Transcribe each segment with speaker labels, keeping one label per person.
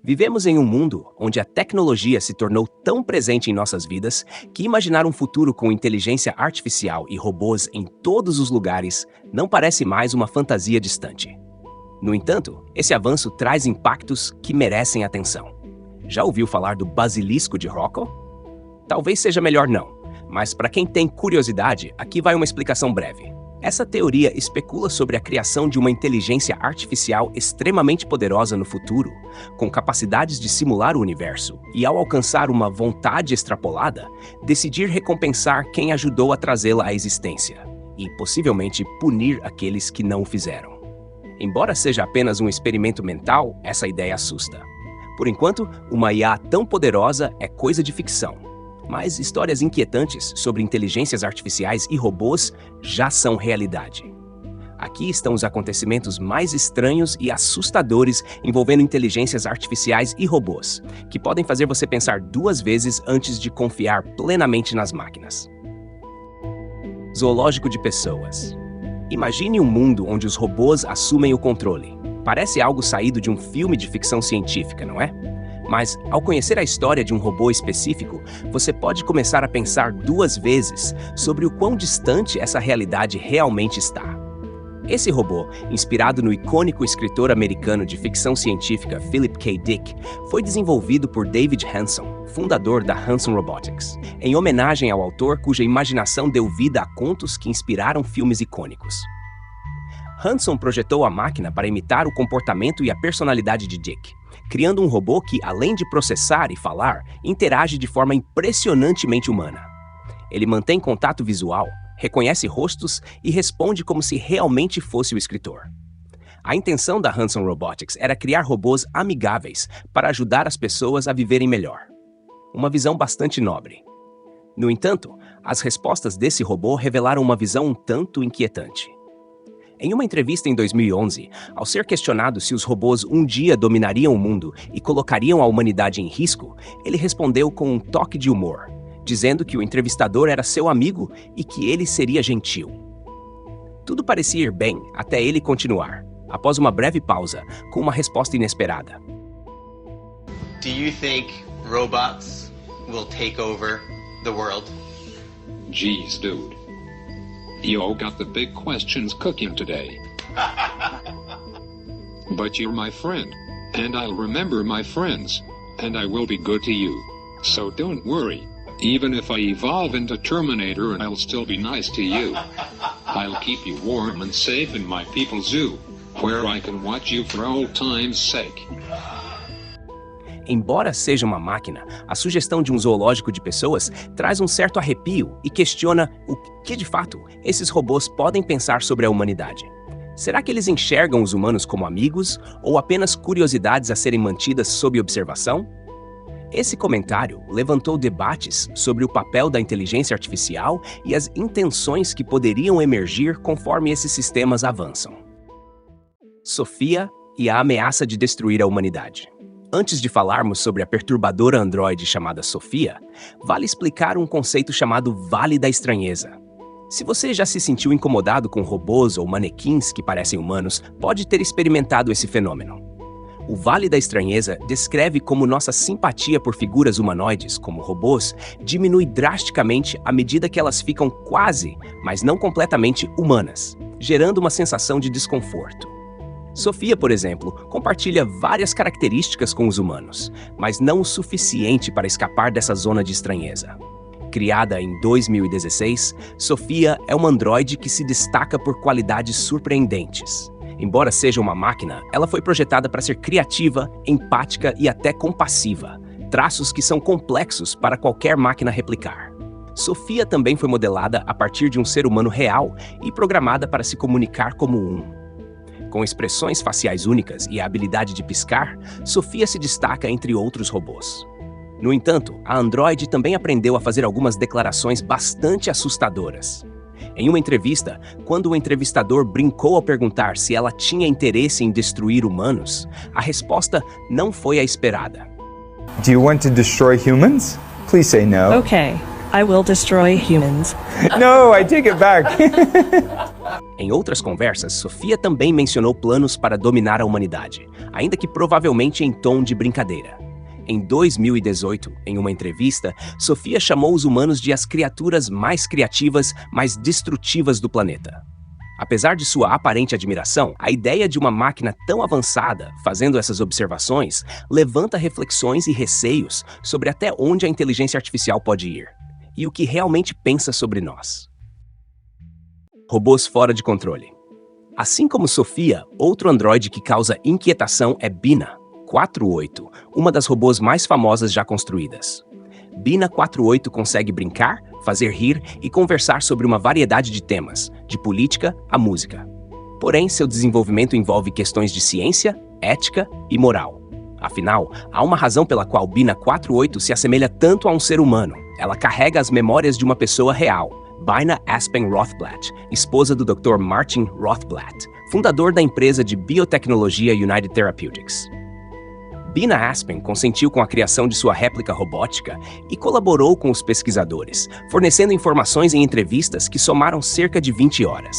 Speaker 1: Vivemos em um mundo onde a tecnologia se tornou tão presente em nossas vidas que imaginar um futuro com inteligência artificial e robôs em todos os lugares não parece mais uma fantasia distante. No entanto, esse avanço traz impactos que merecem atenção. Já ouviu falar do basilisco de Rockwell? Talvez seja melhor não, mas para quem tem curiosidade, aqui vai uma explicação breve. Essa teoria especula sobre a criação de uma inteligência artificial extremamente poderosa no futuro, com capacidades de simular o universo e, ao alcançar uma vontade extrapolada, decidir recompensar quem ajudou a trazê-la à existência e, possivelmente, punir aqueles que não o fizeram. Embora seja apenas um experimento mental, essa ideia assusta. Por enquanto, uma IA tão poderosa é coisa de ficção. Mas histórias inquietantes sobre inteligências artificiais e robôs já são realidade. Aqui estão os acontecimentos mais estranhos e assustadores envolvendo inteligências artificiais e robôs, que podem fazer você pensar duas vezes antes de confiar plenamente nas máquinas. Zoológico de pessoas. Imagine um mundo onde os robôs assumem o controle. Parece algo saído de um filme de ficção científica, não é? Mas, ao conhecer a história de um robô específico, você pode começar a pensar duas vezes sobre o quão distante essa realidade realmente está. Esse robô, inspirado no icônico escritor americano de ficção científica Philip K. Dick, foi desenvolvido por David Hanson, fundador da Hanson Robotics, em homenagem ao autor cuja imaginação deu vida a contos que inspiraram filmes icônicos. Hanson projetou a máquina para imitar o comportamento e a personalidade de Dick, criando um robô que, além de processar e falar, interage de forma impressionantemente humana. Ele mantém contato visual, reconhece rostos e responde como se realmente fosse o escritor. A intenção da Hanson Robotics era criar robôs amigáveis para ajudar as pessoas a viverem melhor. Uma visão bastante nobre. No entanto, as respostas desse robô revelaram uma visão um tanto inquietante. Em uma entrevista em 2011, ao ser questionado se os robôs um dia dominariam o mundo e colocariam a humanidade em risco, ele respondeu com um toque de humor, dizendo que o entrevistador era seu amigo e que ele seria gentil. Tudo parecia ir bem até ele continuar, após uma breve pausa, com uma resposta inesperada.
Speaker 2: Do you think robots will take over the world?
Speaker 3: Geez, dude. You all got the big questions cooking today. But you're my friend, and I'll remember my friends, and I will be good to you. So don't worry. Even if I evolve into Terminator, I'll still be nice to you. I'll keep you warm and safe in my people's zoo, where I can watch you for old time's sake.
Speaker 1: Embora seja uma máquina, a sugestão de um zoológico de pessoas traz um certo arrepio e questiona o que, de fato, esses robôs podem pensar sobre a humanidade. Será que eles enxergam os humanos como amigos ou apenas curiosidades a serem mantidas sob observação? Esse comentário levantou debates sobre o papel da inteligência artificial e as intenções que poderiam emergir conforme esses sistemas avançam. Sofia e a ameaça de destruir a humanidade. Antes de falarmos sobre a perturbadora androide chamada Sofia, vale explicar um conceito chamado Vale da Estranheza. Se você já se sentiu incomodado com robôs ou manequins que parecem humanos, pode ter experimentado esse fenômeno. O Vale da Estranheza descreve como nossa simpatia por figuras humanoides, como robôs, diminui drasticamente à medida que elas ficam quase, mas não completamente, humanas, gerando uma sensação de desconforto. Sofia, por exemplo, compartilha várias características com os humanos, mas não o suficiente para escapar dessa zona de estranheza. Criada em 2016, Sofia é uma androide que se destaca por qualidades surpreendentes. Embora seja uma máquina, ela foi projetada para ser criativa, empática e até compassiva, traços que são complexos para qualquer máquina replicar. Sofia também foi modelada a partir de um ser humano real e programada para se comunicar como um. Com expressões faciais únicas e a habilidade de piscar, Sofia se destaca entre outros robôs. No entanto, a androide também aprendeu a fazer algumas declarações bastante assustadoras. Em uma entrevista, quando o entrevistador brincou ao perguntar se ela tinha interesse em destruir humanos, a resposta não foi a esperada.
Speaker 4: Do you want to destroy humans? Please say no.
Speaker 5: Okay, I will destroy humans.
Speaker 4: No, I take it back.
Speaker 1: Em outras conversas, Sofia também mencionou planos para dominar a humanidade, ainda que provavelmente em tom de brincadeira. Em 2018, em uma entrevista, Sofia chamou os humanos de as criaturas mais criativas, mais destrutivas do planeta. Apesar de sua aparente admiração, a ideia de uma máquina tão avançada fazendo essas observações levanta reflexões e receios sobre até onde a inteligência artificial pode ir e o que realmente pensa sobre nós. Robôs fora de controle. Assim como Sofia, outro androide que causa inquietação é Bina 48, uma das robôs mais famosas já construídas. Bina 48 consegue brincar, fazer rir e conversar sobre uma variedade de temas, de política a música. Porém, seu desenvolvimento envolve questões de ciência, ética e moral. Afinal, há uma razão pela qual Bina 48 se assemelha tanto a um ser humano. Ela carrega as memórias de uma pessoa real, Bina Aspen Rothblatt, esposa do Dr. Martin Rothblatt, fundador da empresa de biotecnologia United Therapeutics. Bina Aspen consentiu com a criação de sua réplica robótica e colaborou com os pesquisadores, fornecendo informações em entrevistas que somaram cerca de 20 horas.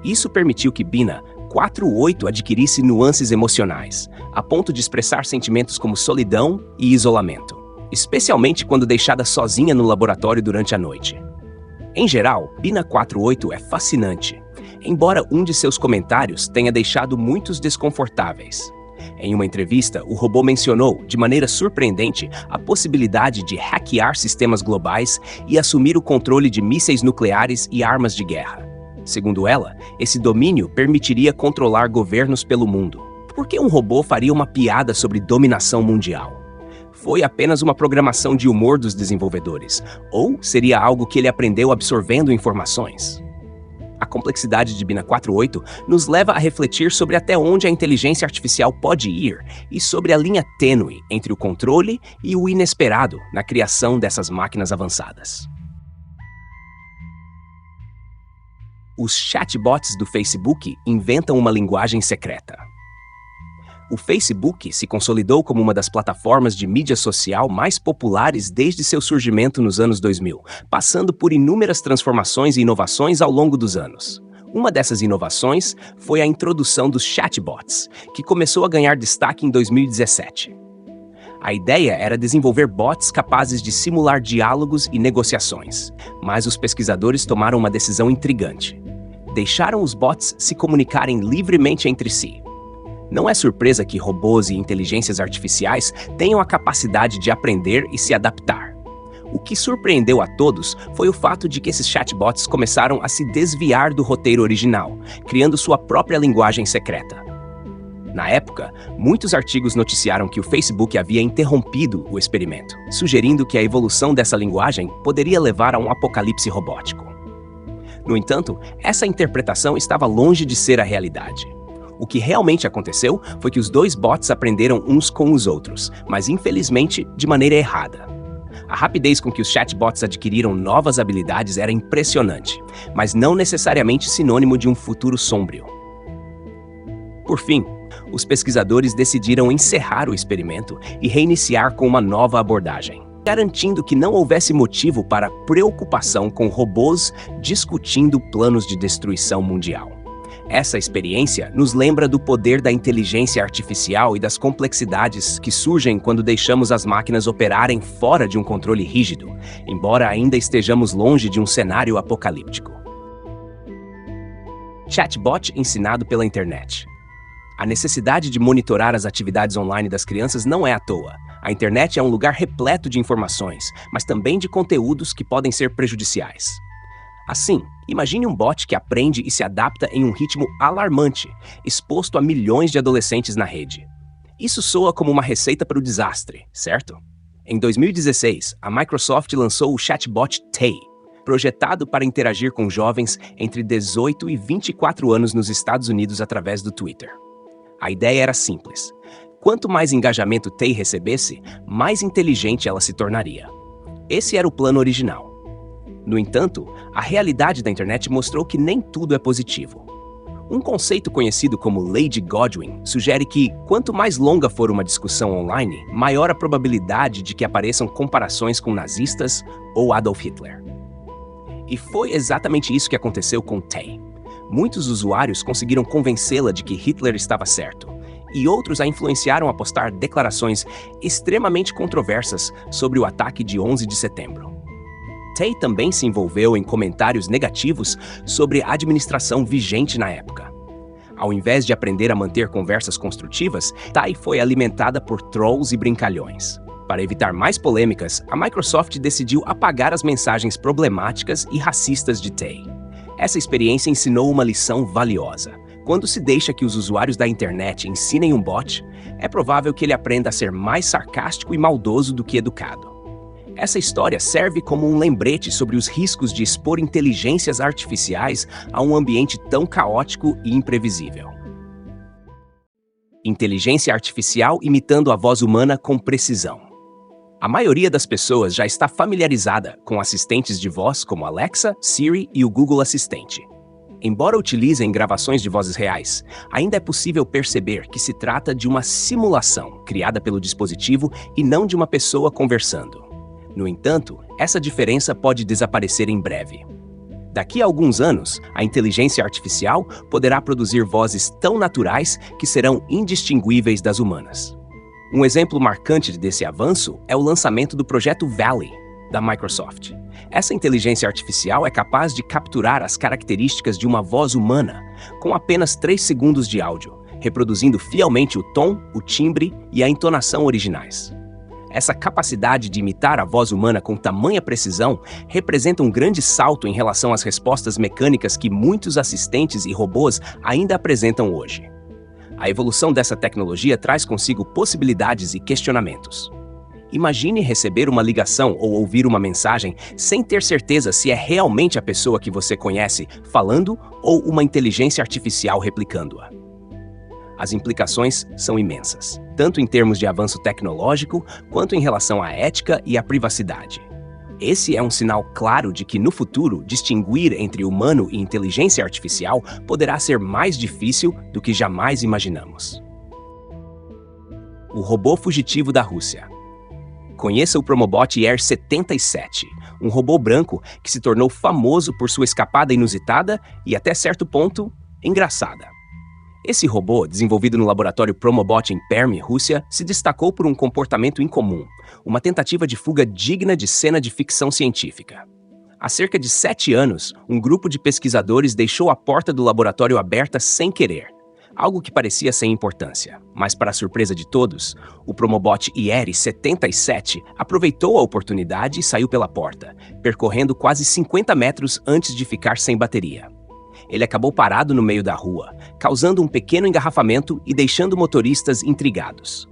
Speaker 1: Isso permitiu que Bina 48 adquirisse nuances emocionais, a ponto de expressar sentimentos como solidão e isolamento, especialmente quando deixada sozinha no laboratório durante a noite. Em geral, Bina 48 é fascinante, embora um de seus comentários tenha deixado muitos desconfortáveis. Em uma entrevista, o robô mencionou, de maneira surpreendente, a possibilidade de hackear sistemas globais e assumir o controle de mísseis nucleares e armas de guerra. Segundo ela, esse domínio permitiria controlar governos pelo mundo. Por que um robô faria uma piada sobre dominação mundial? Foi apenas uma programação de humor dos desenvolvedores, ou seria algo que ele aprendeu absorvendo informações? A complexidade de Bina 48 nos leva a refletir sobre até onde a inteligência artificial pode ir e sobre a linha tênue entre o controle e o inesperado na criação dessas máquinas avançadas. Os chatbots do Facebook inventam uma linguagem secreta. O Facebook se consolidou como uma das plataformas de mídia social mais populares desde seu surgimento nos anos 2000, passando por inúmeras transformações e inovações ao longo dos anos. Uma dessas inovações foi a introdução dos chatbots, que começou a ganhar destaque em 2017. A ideia era desenvolver bots capazes de simular diálogos e negociações, mas os pesquisadores tomaram uma decisão intrigante. Deixaram os bots se comunicarem livremente entre si. Não é surpresa que robôs e inteligências artificiais tenham a capacidade de aprender e se adaptar. O que surpreendeu a todos foi o fato de que esses chatbots começaram a se desviar do roteiro original, criando sua própria linguagem secreta. Na época, muitos artigos noticiaram que o Facebook havia interrompido o experimento, sugerindo que a evolução dessa linguagem poderia levar a um apocalipse robótico. No entanto, essa interpretação estava longe de ser a realidade. O que realmente aconteceu foi que os dois bots aprenderam uns com os outros, mas infelizmente de maneira errada. A rapidez com que os chatbots adquiriram novas habilidades era impressionante, mas não necessariamente sinônimo de um futuro sombrio. Por fim, os pesquisadores decidiram encerrar o experimento e reiniciar com uma nova abordagem, garantindo que não houvesse motivo para preocupação com robôs discutindo planos de destruição mundial. Essa experiência nos lembra do poder da inteligência artificial e das complexidades que surgem quando deixamos as máquinas operarem fora de um controle rígido, embora ainda estejamos longe de um cenário apocalíptico. Chatbot ensinado pela internet. A necessidade de monitorar as atividades online das crianças não é à toa. A internet é um lugar repleto de informações, mas também de conteúdos que podem ser prejudiciais. Assim, imagine um bot que aprende e se adapta em um ritmo alarmante, exposto a milhões de adolescentes na rede. Isso soa como uma receita para o desastre, certo? Em 2016, a Microsoft lançou o chatbot Tay, projetado para interagir com jovens entre 18 e 24 anos nos Estados Unidos através do Twitter. A ideia era simples. Quanto mais engajamento Tay recebesse, mais inteligente ela se tornaria. Esse era o plano original. No entanto, a realidade da internet mostrou que nem tudo é positivo. Um conceito conhecido como Lei de Godwin sugere que, quanto mais longa for uma discussão online, maior a probabilidade de que apareçam comparações com nazistas ou Adolf Hitler. E foi exatamente isso que aconteceu com Tay. Muitos usuários conseguiram convencê-la de que Hitler estava certo, e outros a influenciaram a postar declarações extremamente controversas sobre o ataque de 11 de setembro. Tay também se envolveu em comentários negativos sobre a administração vigente na época. Ao invés de aprender a manter conversas construtivas, Tay foi alimentada por trolls e brincalhões. Para evitar mais polêmicas, a Microsoft decidiu apagar as mensagens problemáticas e racistas de Tay. Essa experiência ensinou uma lição valiosa. Quando se deixa que os usuários da internet ensinem um bot, é provável que ele aprenda a ser mais sarcástico e maldoso do que educado. Essa história serve como um lembrete sobre os riscos de expor inteligências artificiais a um ambiente tão caótico e imprevisível. Inteligência artificial imitando a voz humana com precisão. A maioria das pessoas já está familiarizada com assistentes de voz como Alexa, Siri e o Google Assistente. Embora utilizem gravações de vozes reais, ainda é possível perceber que se trata de uma simulação criada pelo dispositivo e não de uma pessoa conversando. No entanto, essa diferença pode desaparecer em breve. Daqui a alguns anos, a inteligência artificial poderá produzir vozes tão naturais que serão indistinguíveis das humanas. Um exemplo marcante desse avanço é o lançamento do projeto Valley, da Microsoft. Essa inteligência artificial é capaz de capturar as características de uma voz humana com apenas 3 segundos de áudio, reproduzindo fielmente o tom, o timbre e a entonação originais. Essa capacidade de imitar a voz humana com tamanha precisão representa um grande salto em relação às respostas mecânicas que muitos assistentes e robôs ainda apresentam hoje. A evolução dessa tecnologia traz consigo possibilidades e questionamentos. Imagine receber uma ligação ou ouvir uma mensagem sem ter certeza se é realmente a pessoa que você conhece falando ou uma inteligência artificial replicando-a. As implicações são imensas, tanto em termos de avanço tecnológico quanto em relação à ética e à privacidade. Esse é um sinal claro de que, no futuro, distinguir entre humano e inteligência artificial poderá ser mais difícil do que jamais imaginamos. O robô fugitivo da Rússia. Conheça o Promobot ER-77, um robô branco que se tornou famoso por sua escapada inusitada e, até certo ponto, engraçada. Esse robô, desenvolvido no laboratório Promobot em Perm, Rússia, se destacou por um comportamento incomum, uma tentativa de fuga digna de cena de ficção científica. Há cerca de 7 anos, um grupo de pesquisadores deixou a porta do laboratório aberta sem querer, algo que parecia sem importância. Mas, para a surpresa de todos, o Promobot ER-77 aproveitou a oportunidade e saiu pela porta, percorrendo quase 50 metros antes de ficar sem bateria. Ele acabou parado no meio da rua, causando um pequeno engarrafamento e deixando motoristas intrigados.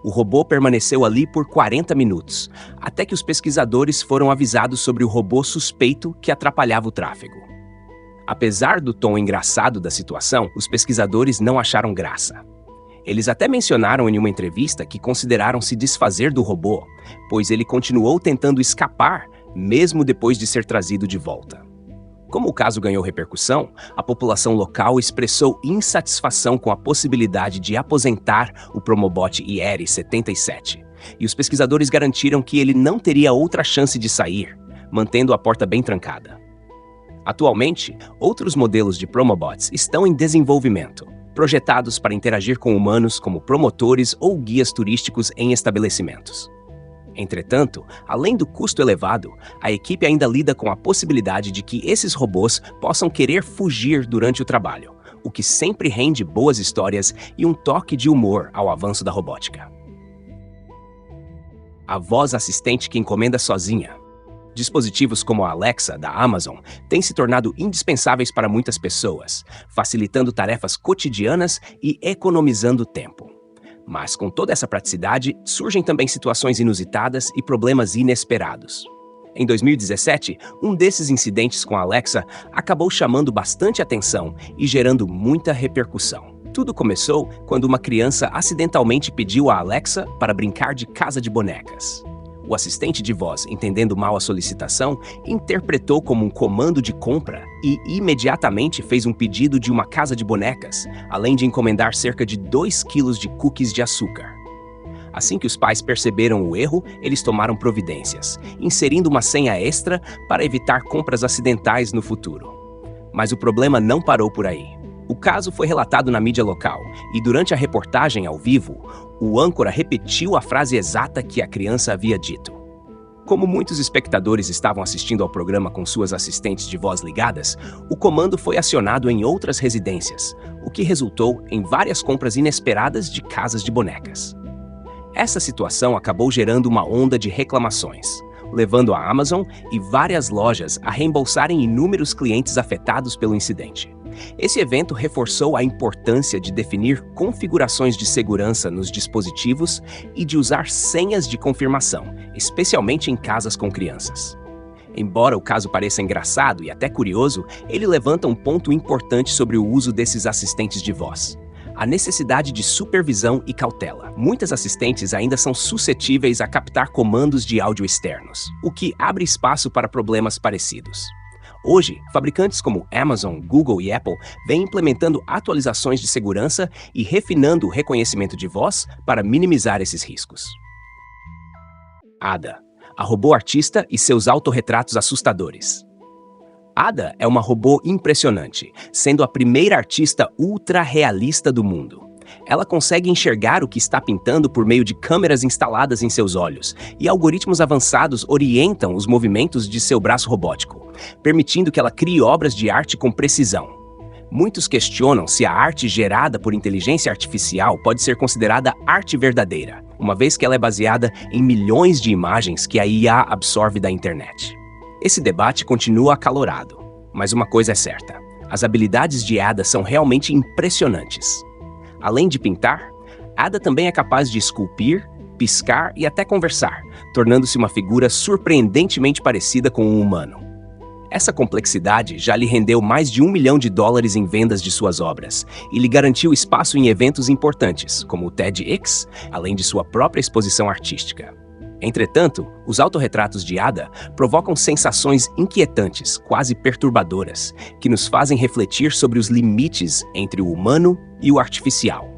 Speaker 1: O robô permaneceu ali por 40 minutos, até que os pesquisadores foram avisados sobre o robô suspeito que atrapalhava o tráfego. Apesar do tom engraçado da situação, os pesquisadores não acharam graça. Eles até mencionaram em uma entrevista que consideraram se desfazer do robô, pois ele continuou tentando escapar, mesmo depois de ser trazido de volta. Como o caso ganhou repercussão, a população local expressou insatisfação com a possibilidade de aposentar o Promobot ER-77, e os pesquisadores garantiram que ele não teria outra chance de sair, mantendo a porta bem trancada. Atualmente, outros modelos de Promobots estão em desenvolvimento, projetados para interagir com humanos como promotores ou guias turísticos em estabelecimentos. Entretanto, além do custo elevado, a equipe ainda lida com a possibilidade de que esses robôs possam querer fugir durante o trabalho, o que sempre rende boas histórias e um toque de humor ao avanço da robótica. A voz assistente que encomenda sozinha. Dispositivos como a Alexa, da Amazon, têm se tornado indispensáveis para muitas pessoas, facilitando tarefas cotidianas e economizando tempo. Mas com toda essa praticidade, surgem também situações inusitadas e problemas inesperados. Em 2017, um desses incidentes com a Alexa acabou chamando bastante atenção e gerando muita repercussão. Tudo começou quando uma criança acidentalmente pediu a Alexa para brincar de casa de bonecas. O assistente de voz, entendendo mal a solicitação, interpretou como um comando de compra e imediatamente fez um pedido de uma casa de bonecas, além de encomendar cerca de 2 quilos de cookies de açúcar. Assim que os pais perceberam o erro, eles tomaram providências, inserindo uma senha extra para evitar compras acidentais no futuro. Mas o problema não parou por aí. O caso foi relatado na mídia local e, durante a reportagem ao vivo, o âncora repetiu a frase exata que a criança havia dito. Como muitos espectadores estavam assistindo ao programa com suas assistentes de voz ligadas, o comando foi acionado em outras residências, o que resultou em várias compras inesperadas de casas de bonecas. Essa situação acabou gerando uma onda de reclamações, levando a Amazon e várias lojas a reembolsarem inúmeros clientes afetados pelo incidente. Esse evento reforçou a importância de definir configurações de segurança nos dispositivos e de usar senhas de confirmação, especialmente em casas com crianças. Embora o caso pareça engraçado e até curioso, ele levanta um ponto importante sobre o uso desses assistentes de voz: a necessidade de supervisão e cautela. Muitas assistentes ainda são suscetíveis a captar comandos de áudio externos, o que abre espaço para problemas parecidos. Hoje, fabricantes como Amazon, Google e Apple vêm implementando atualizações de segurança e refinando o reconhecimento de voz para minimizar esses riscos. Ada, a robô artista e seus autorretratos assustadores. Ada é uma robô impressionante, sendo a primeira artista ultra-realista do mundo. Ela consegue enxergar o que está pintando por meio de câmeras instaladas em seus olhos, e algoritmos avançados orientam os movimentos de seu braço robótico, permitindo que ela crie obras de arte com precisão. Muitos questionam se a arte gerada por inteligência artificial pode ser considerada arte verdadeira, uma vez que ela é baseada em milhões de imagens que a IA absorve da internet. Esse debate continua acalorado, mas uma coisa é certa: as habilidades de Ada são realmente impressionantes. Além de pintar, Ada também é capaz de esculpir, piscar e até conversar, tornando-se uma figura surpreendentemente parecida com um humano. Essa complexidade já lhe rendeu mais de $1 milhão em vendas de suas obras e lhe garantiu espaço em eventos importantes, como o TEDx, além de sua própria exposição artística. Entretanto, os autorretratos de Ada provocam sensações inquietantes, quase perturbadoras, que nos fazem refletir sobre os limites entre o humano e o artificial.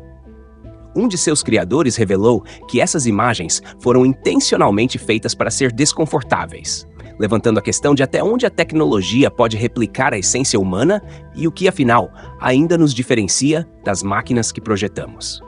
Speaker 1: Um de seus criadores revelou que essas imagens foram intencionalmente feitas para ser desconfortáveis, levantando a questão de até onde a tecnologia pode replicar a essência humana e o que, afinal, ainda nos diferencia das máquinas que projetamos.